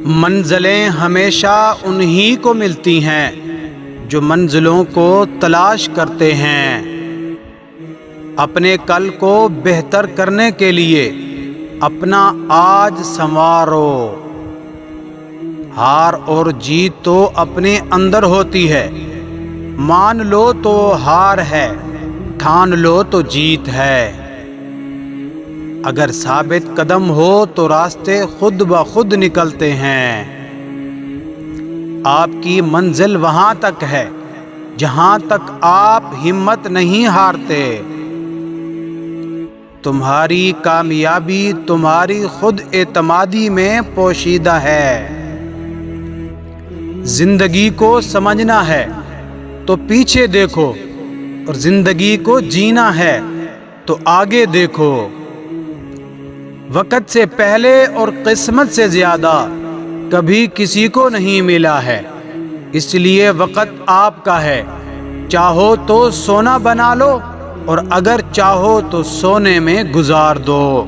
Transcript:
منزلیں ہمیشہ انہی کو ملتی ہیں جو منزلوں کو تلاش کرتے ہیں۔ اپنے کل کو بہتر کرنے کے لیے اپنا آج سنوارو۔ ہار اور جیت تو اپنے اندر ہوتی ہے، مان لو تو ہار ہے، ٹھان لو تو جیت ہے۔ اگر ثابت قدم ہو تو راستے خود بخود نکلتے ہیں۔ آپ کی منزل وہاں تک ہے جہاں تک آپ ہمت نہیں ہارتے۔ تمہاری کامیابی تمہاری خود اعتمادی میں پوشیدہ ہے۔ زندگی کو سمجھنا ہے تو پیچھے دیکھو، اور زندگی کو جینا ہے تو آگے دیکھو۔ وقت سے پہلے اور قسمت سے زیادہ کبھی کسی کو نہیں ملا ہے، اس لیے وقت آپ کا ہے۔ چاہو تو سونا بنا لو، اور اگر چاہو تو سونے میں گزار دو۔